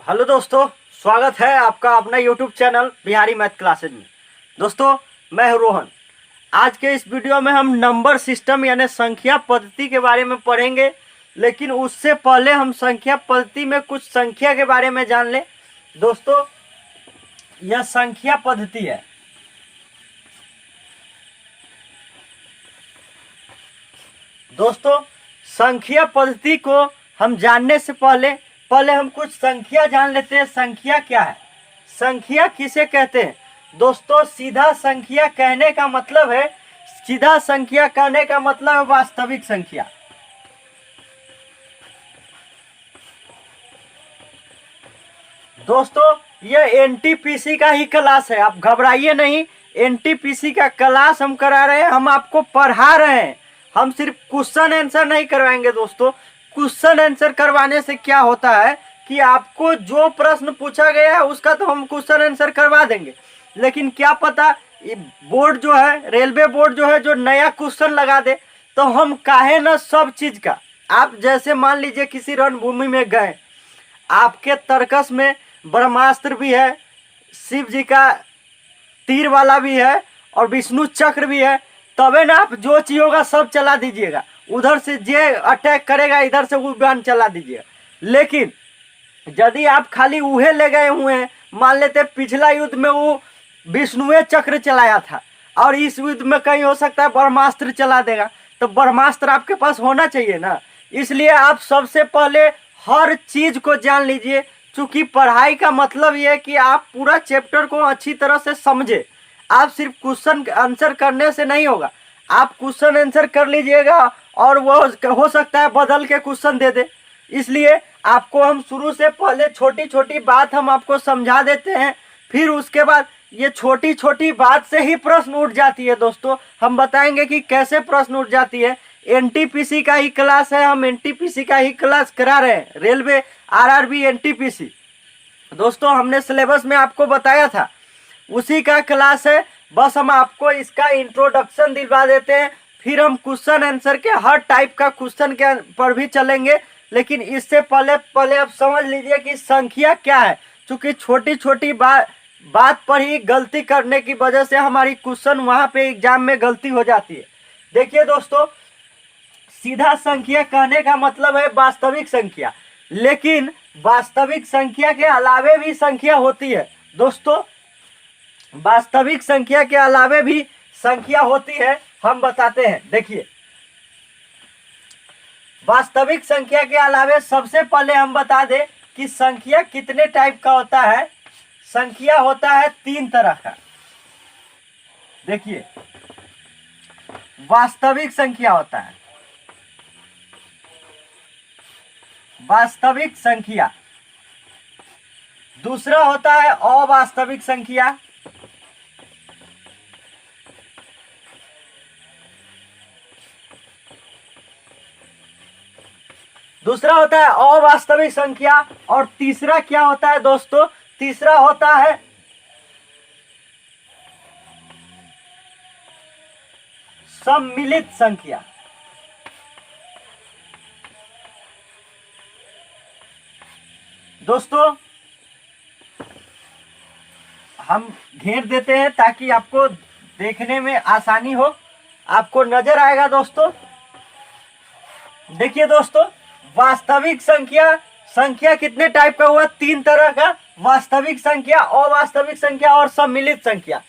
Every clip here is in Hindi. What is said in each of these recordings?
हेलो दोस्तों, स्वागत है आपका अपना YouTube channel Bihari math classes में। दोस्तों, मैं हूं रोहन। आज के इस वीडियो में हम नंबर सिस्टम यानी संख्या पद्धति के बारे में पढ़ेंगे, लेकिन उससे पहले हम संख्या पद्धति में कुछ संख्या के बारे में जान लें। दोस्तों, यह संख्या पद्धति है। दोस्तों, संख्या पद्धति को हम जानने से पहले हम कुछ संख्या जान लेते हैं। संख्या क्या है, संख्या किसे कहते हैं? दोस्तों, सीधा संख्या कहने का मतलब है वास्तविक संख्या। दोस्तों, यह एनटीपीसी का ही क्लास है, आप घबराइए नहीं। एनटीपीसी का क्लास हम करा रहे हैं, हम आपको पढ़ा रहे हैं। हम सिर्फ क्वेश्चन आंसर नहीं करवाएंगे। दोस्तों, क्वेश्चन आंसर करवाने से क्या होता है कि आपको जो प्रश्न पूछा गया है उसका तो हम क्वेश्चन आंसर करवा देंगे, लेकिन क्या पता बोर्ड जो है, रेलवे बोर्ड जो है, जो नया क्वेश्चन लगा दे। तो हम काहे ना सब चीज का, आप जैसे मान लीजिए किसी रणभूमि में गए, आपके तर्कस में ब्रह्मास्त्र भी है, शिव जी का तीर वाला भी है और विष्णु चक्र भी है, तबे ना आप जो चीज होगा सब चला दीजिएगा। उधर से जे अटैक करेगा इधर से वो बाण चला दीजिएगा। लेकिन यदि आप खाली उहे ले गए हुए हैं, मान लेते पिछला युद्ध में वो विष्णुए चक्र चलाया था और इस युद्ध में कहीं हो सकता है ब्रह्मास्त्र चला देगा, तो ब्रह्मास्त्र आपके पास होना चाहिए ना। इसलिए आप सबसे पहले हर चीज को जान लीजिए, क्योंकि पढ़ाई का मतलब ये है कि आप पूरा चैप्टर को अच्छी तरह से समझे। आप सिर्फ क्वेश्चन आंसर करने से नहीं होगा, आप क्वेश्चन आंसर कर लीजिएगा और वो हो सकता है बदल के क्वेश्चन दे दे। इसलिए आपको हम शुरू से पहले छोटी छोटी बात हम आपको समझा देते हैं, फिर उसके बाद ये छोटी छोटी बात से ही प्रश्न उठ जाती है। दोस्तों, हम बताएंगे कि कैसे प्रश्न उठ जाती है। एनटीपीसी का ही क्लास है, हम एनटीपीसी का ही क्लास करा रहे हैं, रेलवे आरआरबी एनटीपीसी। दोस्तों, हमने सिलेबस में आपको बताया था, उसी का क्लास है। बस हम आपको इसका इंट्रोडक्शन दिलवा देते हैं, फिर हम क्वेश्चन आंसर के हर टाइप का क्वेश्चन के पर भी चलेंगे। लेकिन इससे पहले आप समझ लीजिए कि संख्या क्या है, क्योंकि छोटी छोटी बात पर ही गलती करने की वजह से हमारी क्वेश्चन वहां पे एग्जाम में गलती हो जाती है। देखिए दोस्तों, सीधा संख्या कहने का मतलब है वास्तविक संख्या, लेकिन वास्तविक संख्या के अलावे भी संख्या होती है। दोस्तों, वास्तविक संख्या के अलावे भी संख्या होती है, हम बताते हैं। देखिए, वास्तविक संख्या के अलावे सबसे पहले हम बता दें कि संख्या कितने टाइप का होता है। संख्या होता है 3 तरह का। देखिए, वास्तविक संख्या होता है, वास्तविक संख्या। दूसरा होता है अवास्तविक संख्या। दूसरा होता है अवास्तविक संख्या। और तीसरा क्या होता है दोस्तों? तीसरा होता है सम्मिलित संख्या। दोस्तों, हम घेर देते हैं ताकि आपको देखने में आसानी हो, आपको नजर आएगा। दोस्तों, देखिए दोस्तों, वास्तविक संख्या कितने टाइप का हुआ? 3 तरह का, वास्तविक संख्या, अवास्तविक संख्या और सम्मिलित संख्या।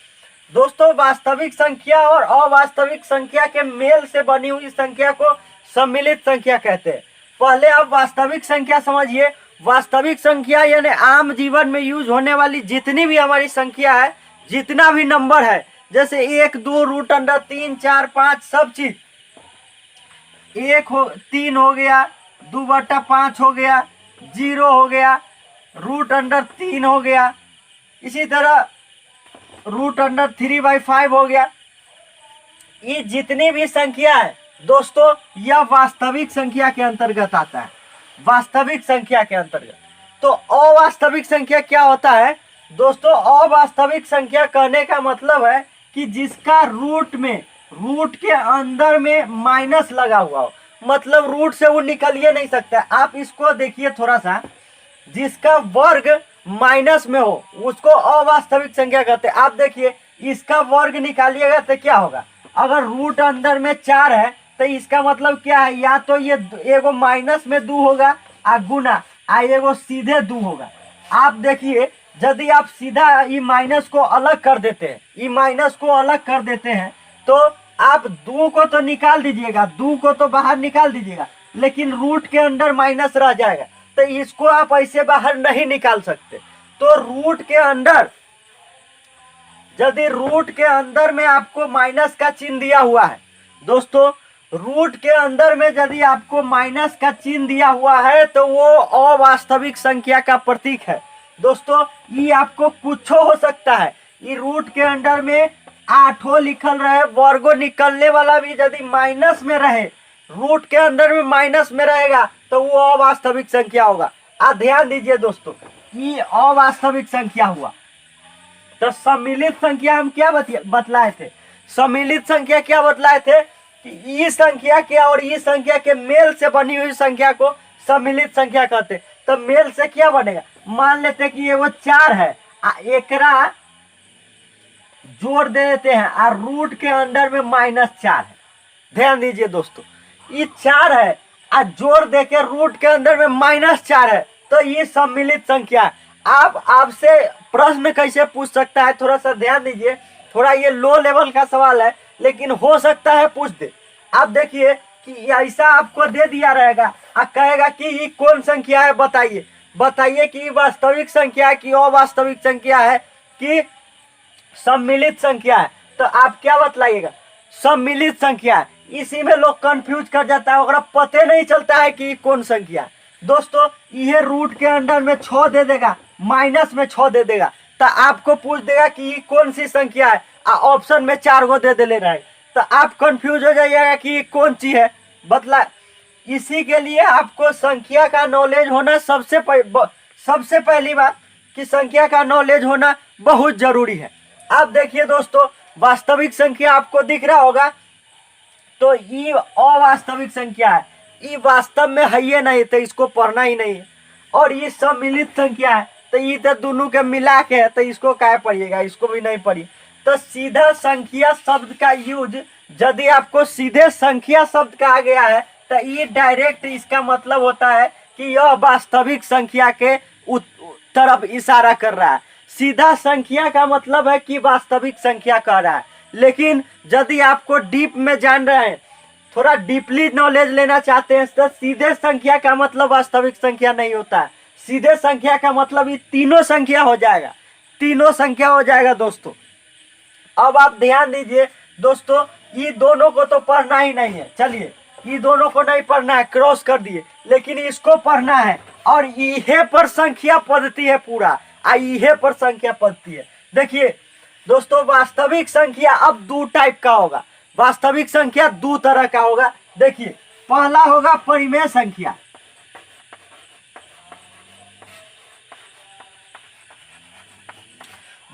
दोस्तों, वास्तविक संख्या और अवास्तविक संख्या के मेल से बनी हुई संख्या को सम्मिलित संख्या कहते हैं। पहले आप वास्तविक संख्या समझिए। वास्तविक संख्या यानी आम जीवन में यूज होने वाली जितनी भी हमारी संख्या है, जितना भी नंबर है, जैसे 1, 2, √3, 4, 5, सब चीज। 3 हो गया, 2/5 हो गया, 0 हो गया, √3 हो गया, इसी तरह √3/5 हो गया। ये जितनी भी संख्या है दोस्तों, यह वास्तविक संख्या के अंतर्गत आता है, वास्तविक संख्या के अंतर्गत। तो अवास्तविक संख्या क्या होता है दोस्तों? अवास्तविक संख्या कहने का मतलब है कि जिसका रूट के अंदर में माइनस लगा हुआ हो, मतलब रूट से वो निकल ही नहीं सकता। आप इसको देखिए थोड़ा सा, जिसका वर्ग माइनस में हो उसको अवास्तविक संख्या कहते हैं। आप देखिए इसका वर्ग निकालिएगा तो क्या होगा, अगर रूट अंदर में 4 है तो इसका मतलब क्या है, या तो ये एगो माइनस में 2 होगा आ गुना आ एगो सीधे 2 होगा। आप देखिए यदि आप सीधा ई माइनस को अलग कर देते हैं, ई माइनस को अलग कर देते हैं तो आप 2 को तो निकाल दीजिएगा, 2 को तो बाहर निकाल दीजिएगा, लेकिन रूट के अंदर माइनस रह जाएगा, तो इसको आप ऐसे बाहर नहीं निकाल सकते। तो रूट के अंदर यदि रूट के अंदर में आपको माइनस का चिन्ह दिया हुआ है दोस्तों, रूट के अंदर में यदि आपको माइनस का चिन्ह दिया हुआ है तो वो अवास्तविक संख्या का प्रतीक है दोस्तों। ये आपको कुछ हो सकता है, ये रूट के अंदर में 8 लिखल रहे, वर्गो निकलने वाला भी यदि माइनस में रहे, रूट के अंदर में माइनस में रहेगा तो वो अवास्तविक संख्या होगा। आप ध्यान दीजिए दोस्तों, ये अवास्तविक संख्या हुआ। तो सम्मिलित संख्या हम क्या बतलाए थे, सम्मिलित संख्या क्या बतलाए थे कि इस संख्या के और इस संख्या के मेल से बनी हुई संख्या को सम्मिलित संख्या कहते। तो मेल से क्या बनेगा, मान लेते कि ये वो 4 है, एकरा जोड़ दे देते हैं और रूट के अंदर में -4 है। ध्यान दीजिए दोस्तों, ये 4 है और जोड़ दे के रूट के अंदर में -4 है, तो ये सम्मिलित संख्या है। आप आपसे प्रश्न कैसे पूछ सकता है, थोड़ा सा ध्यान दीजिए, थोड़ा ये लो लेवल का सवाल है लेकिन हो सकता है पूछ दे। आप देखिए कि ऐसा आपको दे दिया रहेगा और कहेगा कि ये कौन संख्या है, बताइए बताइए कि वास्तविक संख्या है कि अवास्तविक संख्या है कि सम्मिलित संख्या है, तो आप क्या बतलाइएगा, सम्मिलित संख्या है। इसी में लोग कंफ्यूज कर जाता है, ओकरा पते नहीं चलता है कि कौन संख्या है। दोस्तों ये रूट के अंदर में 6 दे देगा, माइनस में 6 दे देगा, तो आपको पूछ देगा कि ये कौन सी संख्या है, ऑप्शन में 4 गो दे ले रहा है, तो आप कंफ्यूज हो जाइएगा कि ये कौन सी है बतला। इसी के लिए आपको संख्या का नॉलेज होना सबसे पहली बात कि संख्या का नॉलेज होना बहुत जरूरी है। आप देखिए दोस्तों, वास्तविक संख्या आपको दिख रहा होगा, तो ये अवास्तविक संख्या है, ये वास्तव में है ये नहीं, तो इसको पढ़ना ही नहीं है। और ये सम्मिलित संख्या है, तो ये तो दोनों के मिला के है, तो इसको क्या पढ़िएगा, इसको भी नहीं पढ़िए। तो सीधा संख्या शब्द का यूज यदि आपको सीधे संख्या शब्द कहा गया है तो ये डायरेक्ट इसका मतलब होता है कि यह वास्तविक संख्या के तरफ इशारा कर रहा है। सीधा संख्या का मतलब है कि वास्तविक संख्या कह रहा है, लेकिन यदि आपको डीप में जान रहे हैं, थोड़ा डीपली नॉलेज लेना चाहते हैं, तो सीधे संख्या का मतलब वास्तविक संख्या नहीं होता है। सीधे संख्या का मतलब ये तीनों संख्या हो जाएगा, तीनों संख्या हो जाएगा दोस्तों। अब आप ध्यान दीजिए दोस्तों, ये दोनों को तो पढ़ना ही नहीं है, चलिए ये दोनों को नहीं पढ़ना है, क्रॉस कर दिए, लेकिन इसको पढ़ना है। और इहे पर संख्या पद्धति है पूरा, इहे पर संख्या पद्धति है। देखिए दोस्तों, वास्तविक संख्या अब 2 टाइप का होगा, वास्तविक संख्या 2 तरह का होगा। देखिए पहला होगा परिमेय संख्या,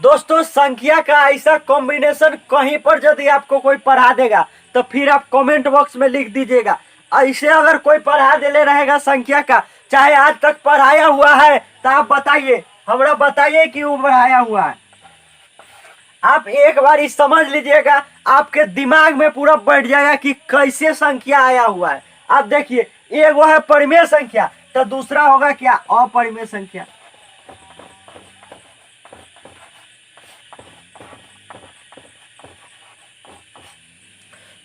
दोस्तों संख्या का ऐसा कॉम्बिनेशन कहीं पर यदि आपको कोई पढ़ा देगा तो फिर आप कमेंट बॉक्स में लिख दीजिएगा। ऐसे अगर कोई पढ़ा दे ले रहेगा संख्या का, चाहे आज तक पढ़ाया हुआ है, तो आप बताइए, हमरा बताइए कि वो पढ़ाया हुआ है। आप एक बार समझ लीजिएगा, आपके दिमाग में पूरा बैठ जाएगा कि कैसे संख्या आया हुआ है। आप देखिए, एक वो है परिमेय संख्या, तो दूसरा होगा क्या, अपरिमेय संख्या।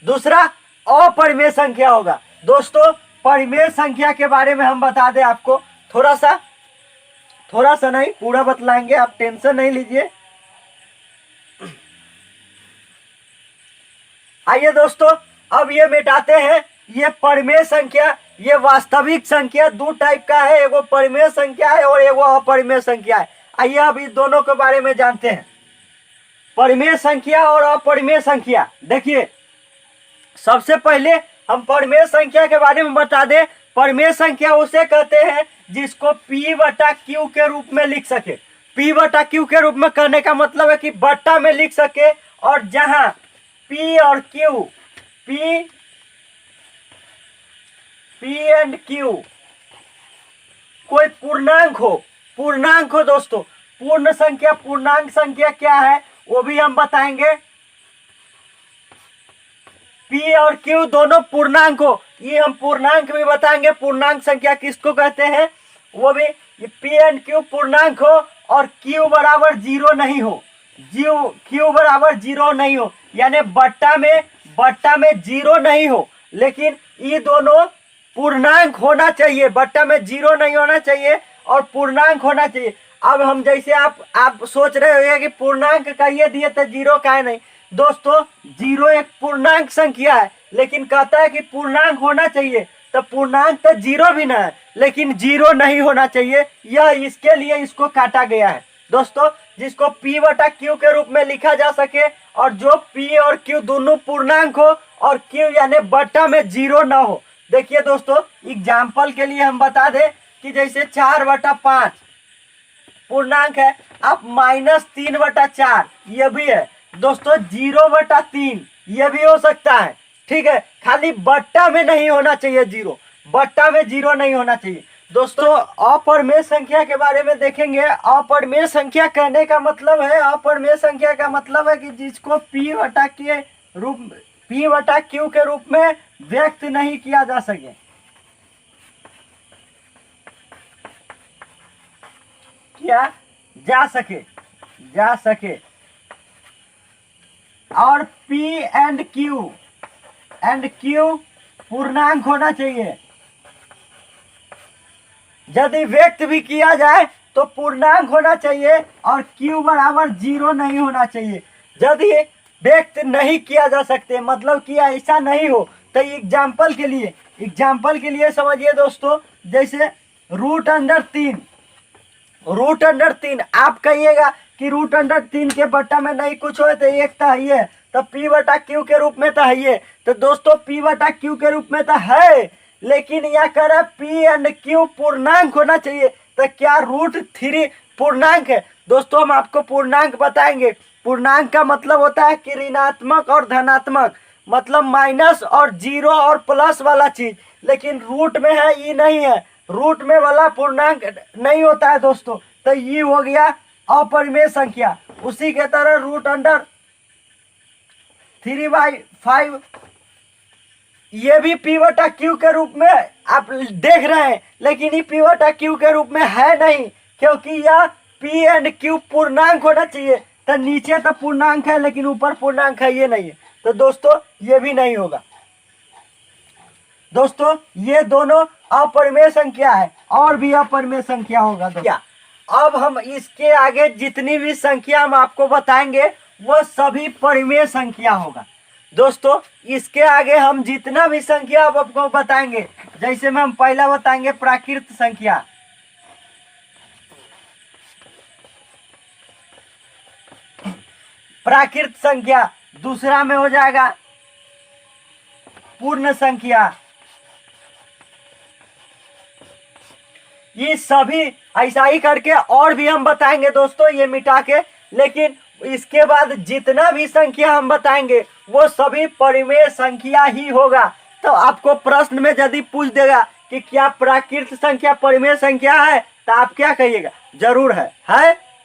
दूसरा अपरिमेय संख्या होगा। दोस्तों परिमेय संख्या के बारे में हम बता दें आपको, थोड़ा सा नहीं, पूरा बतलाएंगे, आप टेंशन नहीं लीजिए। आइए दोस्तों, अब ये मिटाते हैं। ये परिमेय संख्या, ये वास्तविक संख्या 2 टाइप का है, एगो परिमेय संख्या है और एगो अपरिमेय संख्या है। आइए अब इस दोनों के बारे में जानते हैं, परिमेय संख्या और अपरिमेय संख्या। देखिए सबसे पहले हम परिमेय संख्या के बारे में बता दें। परिमेय संख्या उसे कहते हैं जिसको P/Q के रूप में लिख सके। P/Q के रूप में कहने का मतलब है कि बट्टा में लिख सके, और जहां P और Q, P एंड Q कोई पूर्णांक हो दोस्तों, पूर्ण संख्या पूर्णांक संख्या क्या है वो भी हम बताएंगे। P और Q दोनों पूर्णांक हो, ये हम पूर्णांक भी बताएंगे। पूर्णांक संख्या किसको कहते हैं वो भी। ये P एंड Q पूर्णांक हो और Q बराबर 0 नहीं हो, Q बराबर 0 नहीं हो, यानी बट्टा में 0 नहीं हो, लेकिन ये दोनों पूर्णांक होना चाहिए। बट्टा में 0 नहीं होना चाहिए और पूर्णांक होना चाहिए। अब हम जैसे आप सोच रहे होंगे कि पूर्णांक का ये दिए तो 0 काहे नहीं। दोस्तों 0 एक पूर्णांक संख्या है, लेकिन कहता है कि पूर्णांक होना चाहिए, तो पूर्णांक तो 0 भी ना है, लेकिन 0 नहीं होना चाहिए। यह इसके लिए इसको काटा गया है दोस्तों, जिसको P बटा Q के रूप में लिखा जा सके, और जो P और Q दोनों पूर्णांक हो और Q यानी बट्टा में 0 ना हो। देखिए दोस्तों एग्जाम्पल के लिए हम बता दें कि जैसे 4/5 पूर्णांक है, अब -3/4 ये भी है दोस्तों, 0/3 ये भी हो सकता है। ठीक है, खाली बट्टा में नहीं होना चाहिए 0, बट्टा में 0 नहीं होना चाहिए। दोस्तों अपरिमेय संख्या के बारे में देखेंगे। अपरिमेय संख्या कहने का मतलब है, अपरिमेय संख्या का मतलब है कि जिसको P बटा Q के रूप में व्यक्त नहीं किया जा सके। क्या जा सके और P एंड Q पूर्णांक होना चाहिए। यदि व्यक्त भी किया जाए तो पूर्णांक होना चाहिए और Q बराबर 0 नहीं होना चाहिए। यदि व्यक्त नहीं किया जा सकते, मतलब कि ऐसा नहीं हो, तो एग्जाम्पल के लिए समझिए दोस्तों, जैसे √3 आप कहिएगा कि √3 के बट्टा में नहीं कुछ हो तो एक तो है, तो P बटा Q के रूप में तो है। तो दोस्तों P बटा Q के रूप में तो है, लेकिन यह कह रहा है P एंड Q पूर्णांक होना चाहिए। तो क्या √3 पूर्णांक है? दोस्तों हम आपको पूर्णांक बताएंगे। पूर्णांक का मतलब होता है कि ऋणात्मक और धनात्मक, मतलब माइनस और 0 और प्लस वाला चीज, लेकिन रूट में है ये नहीं है, रूट में वाला पूर्णांक नहीं होता है दोस्तों। तो ये हो गया अपरिमेय संख्या। उसी के तरह √3/5 ये भी P बटा Q के रूप में आप देख रहे हैं, लेकिन ये P बटा Q के रूप में है नहीं, क्योंकि यह P एंड Q पूर्णांक होना चाहिए। तो नीचे तो पूर्णांक है लेकिन ऊपर पूर्णांक है, ये नहीं है, तो दोस्तों ये भी नहीं होगा। दोस्तों ये दोनों अपरिमेय संख्या है, और भी अपरिमेय संख्या होगा क्या। अब हम इसके आगे जितनी भी संख्या हम आपको बताएंगे वो सभी परिमेय संख्या होगा। दोस्तों इसके आगे हम जितना भी संख्या अब आपको बताएंगे, जैसे में हम पहला बताएंगे प्राकृत संख्या। प्राकृत संख्या दूसरा में हो जाएगा पूर्ण संख्या। ये सभी ऐसा ही करके और भी हम बताएंगे दोस्तों, ये मिटा के, लेकिन इसके बाद जितना भी संख्या हम बताएंगे वो सभी परिमेय संख्या ही होगा। तो आपको प्रश्न में यदि पूछ देगा कि क्या प्राकृत संख्या परिमेय संख्या है, तो आप क्या कहिएगा? जरूर है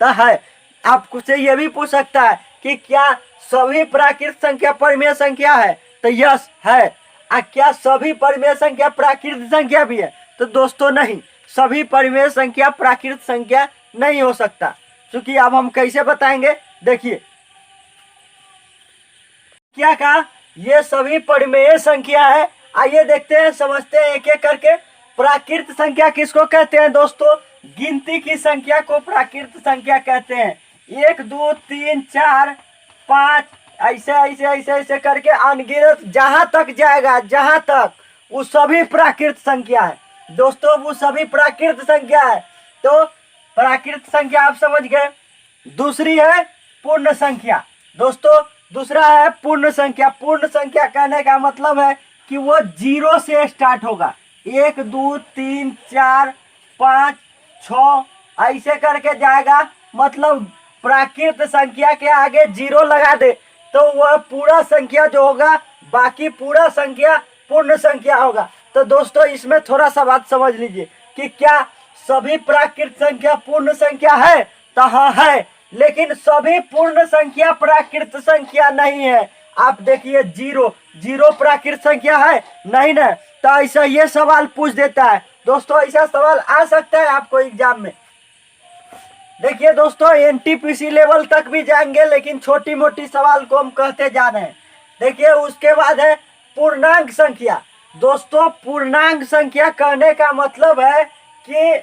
तो है। आपसे ये भी पूछ सकता है कि क्या सभी प्राकृत संख्या परिमेय संख्या है, तो यस है। क्या सभी परिमेय संख्या प्राकृत संख्या भी है? तो दोस्तों नहीं, सभी परिमेय संख्या प्राकृत संख्या नहीं हो सकता। क्योंकि अब हम कैसे बताएंगे, देखिए क्या कहा, ये सभी परिमेय संख्या है। आइए देखते हैं, समझते हैं एक एक करके। प्राकृत संख्या किसको कहते हैं दोस्तों? गिनती की संख्या को प्राकृत संख्या कहते हैं। 1 2 3 4 5 ऐसे करके अनगिनत जहां तक जाएगा, जहां तक, वो सभी प्राकृत संख्या है दोस्तों, वो सभी प्राकृत संख्या है। तो प्राकृत संख्या आप समझ गए। दूसरी है पूर्ण संख्या। दोस्तों दूसरा है पूर्ण संख्या। पूर्ण संख्या कहने का मतलब है कि वो 0 से स्टार्ट होगा। 1 2 3 4 5 6 ऐसे करके जाएगा, मतलब प्राकृत संख्या के आगे 0 लगा दे तो वह पूरा संख्या जो होगा, बाकी पूरा संख्या पूर्ण संख्या होगा। तो दोस्तों इसमें थोड़ा सा बात समझ लीजिए कि क्या सभी प्राकृत संख्या पूर्ण संख्या है? तो हाँ है, लेकिन सभी पूर्ण संख्या प्राकृत संख्या नहीं है। आप देखिए जीरो, जीरो प्राकृत संख्या है नहीं ना? तो ऐसा ये सवाल पूछ देता है दोस्तों, ऐसा सवाल आ सकता है आपको एग्जाम में। देखिए दोस्तों, एनटीपीसी लेवल तक भी जाएंगे, लेकिन छोटी मोटी सवाल को हम कहते जा रहे हैं। देखिए उसके बाद है पूर्णांक संख्या। दोस्तों पूर्णांक संख्या कहने का मतलब है कि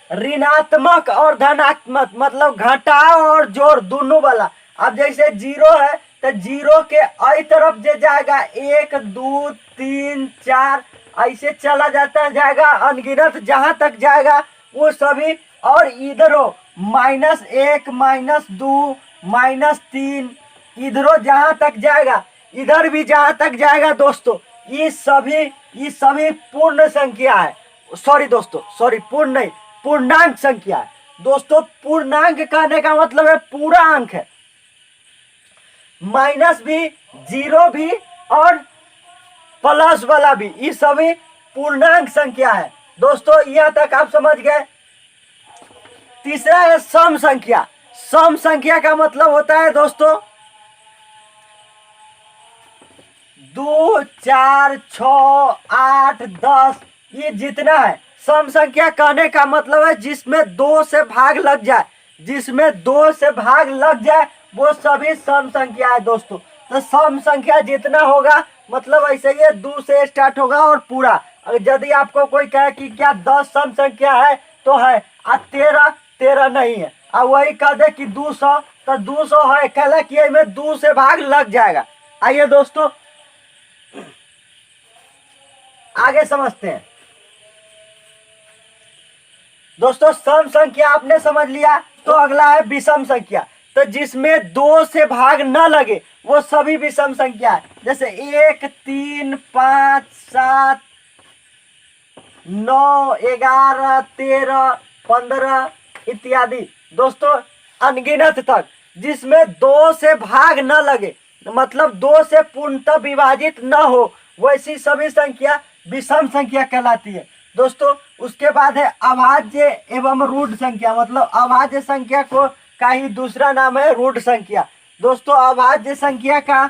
ऋणात्मक और धनात्मक, मतलब घटाव और जोड़ दोनों वाला। अब जैसे जीरो है तो जीरो के आई तरफ जे जाएगा 1 2 3 4 ऐसे चला जाता जाएगा अनगिनत जहां तक जाएगा वो सभी। और इधरों -1 -2 -3 इधरों जहां तक जाएगा, इधर भी जहां तक जाएगा दोस्तों, ये सभी पूर्ण संख्या है। सॉरी दोस्तों, सॉरी पूर्ण नहीं, पूर्णांक संख्या है। दोस्तों पूर्णांक कहने का मतलब है पूरा अंक है, माइनस भी, जीरो भी और प्लस वाला भी, ये सभी पूर्णांक संख्या है। दोस्तों यहां तक आप समझ गए। तीसरा है सम संख्या। सम संख्या का मतलब होता है दोस्तों 2 4 6 8 10, ये जितना है। सम संख्या कहने का मतलब है जिसमें 2 से भाग लग जाए, जिसमें 2 से भाग लग जाए वो सभी सम संख्या है दोस्तों। तो सम संख्या जितना होगा, मतलब ऐसे ही 2 से स्टार्ट होगा और पूरा। अगर यदि आपको कोई कहे कि क्या 10 सम संख्या है तो है, और 13 नहीं है, और वही कह दे कि 200 तो 200 है, कहला कि इसमें 2 से भाग लग जाएगा। आइए दोस्तों आगे समझते हैं। दोस्तों सम संख्या आपने समझ लिया, तो अगला है विषम संख्या। तो जिसमें 2 से भाग न लगे वो सभी विषम संख्या है। जैसे 1 3 5 7 9 11 13 15 इत्यादि दोस्तों अनगिनत तक, जिसमें 2 से भाग न लगे, मतलब 2 से पूर्णतः विभाजित न हो, वैसी सभी संख्या विषम संख्या कहलाती है दोस्तों। उसके बाद है अभाज्य एवं रूढ़ संख्या, मतलब अभाज्य संख्या का ही दूसरा नाम है रूढ़ संख्या। दोस्तों अभाज्य संख्या का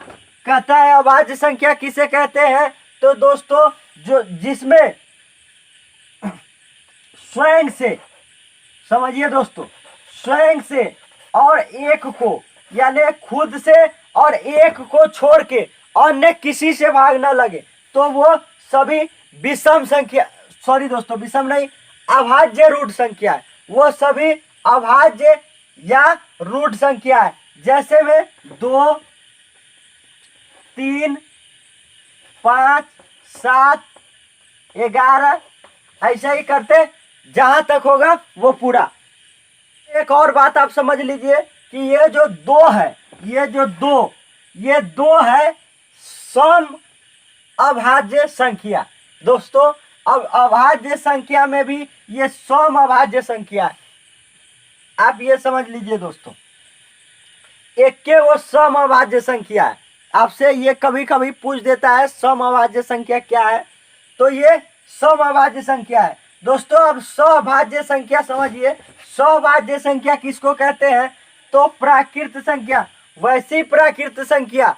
कहता है, अभाज्य संख्या किसे कहते हैं? तो दोस्तों जो जिसमें स्वयं से, समझिए दोस्तों, स्वयं से और एक को, यानी खुद से और एक को छोड़ के अन्य किसी से भाग न लगे, तो वो सभी विषम संख्या, सॉरी दोस्तों विषम नहीं, अभाज्य रूढ़ संख्या है। वो सभी अभाज्य या रूढ़ संख्या है। जैसे में 2 3 5 7 11 ऐसा ही करते जहां तक होगा वो पूरा। एक और बात आप समझ लीजिए कि ये जो 2 है, ये दो है सम अभाज्य संख्या दोस्तों। अब अभाज्य संख्या में भी ये सम अभाज्य संख्या है, आप ये समझ लीजिए दोस्तों। एक के वो सम अभाज्य संख्या है। आपसे ये कभी कभी पूछ देता है सम अभाज्य संख्या क्या है, तो ये सम अभाज्य संख्या है दोस्तों। अब सभाज्य संख्या समझिए, सभाज्य संख्या किसको कहते हैं? तो प्राकृत संख्या, वैसी प्राकृत संख्या,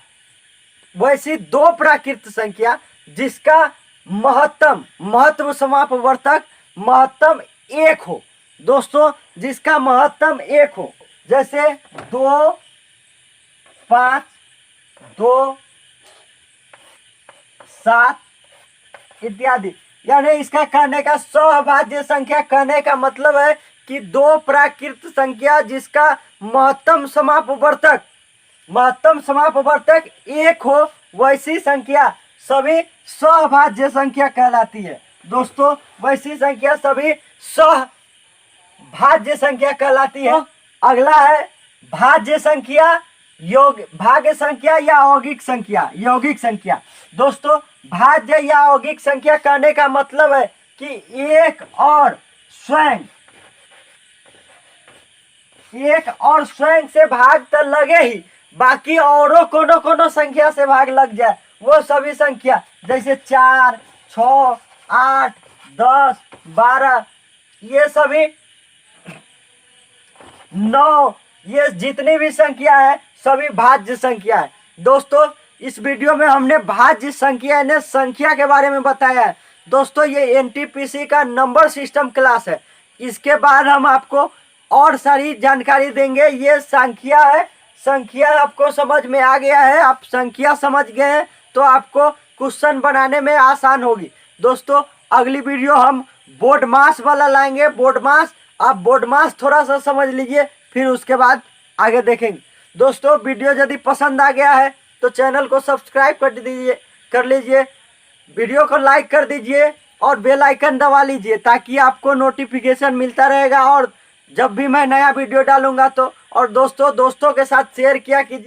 वैसी 2 प्राकृत संख्या जिसका महत्व समापवर्तक महत्तम 1 हो दोस्तों, जिसका महत्तम 1 हो। जैसे 2 5 2 7 इत्यादि। यानी इसका कहने का सहभाज्य संख्या कहने का मतलब है कि 2 प्राकृत संख्या जिसका महत्तम समापवर्तक 1 हो, वैसी संख्या सभी सहभाज्य संख्या कहलाती है दोस्तों। वैसी संख्या सभी सहभाज्य संख्या कहलाती है। अगला है भाज्य संख्या, भाज्य संख्या या यौगिक संख्या। यौगिक संख्या दोस्तों, भाज्य या यौगिक संख्या कहने का मतलब है कि एक और स्वयं से भाग तो लगे ही, बाकी औरों कोनो संख्या से भाग लग जाए, वो सभी संख्या जैसे 4 6 8 10, 12, ये सभी 9, ये जितनी भी संख्या है सभी भाज्य संख्या है। दोस्तों इस वीडियो में हमने भाज्य संख्या यानी संख्या के बारे में बताया है। दोस्तों ये एनटीपीसी का नंबर सिस्टम क्लास है। इसके बाद हम आपको और सारी जानकारी देंगे। ये संख्या है, संख्या आपको समझ में आ गया है, आप संख्या समझ गए हैं तो आपको क्वेश्चन बनाने में आसान होगी। दोस्तों अगली वीडियो हम बोर्ड मास वाला लाएंगे। बोर्ड मास, आप बोर्ड मास थोड़ा सा समझ लीजिए, फिर उसके बाद आगे देखेंगे। दोस्तों वीडियो यदि पसंद आ गया है तो चैनल को सब्सक्राइब कर लीजिए, वीडियो को लाइक कर दीजिए और बेल आइकन दबा लीजिए ताकि आपको नोटिफिकेशन मिलता रहेगा और जब भी मैं नया वीडियो डालूंगा तो। और दोस्तों के साथ शेयर किया कीजिए।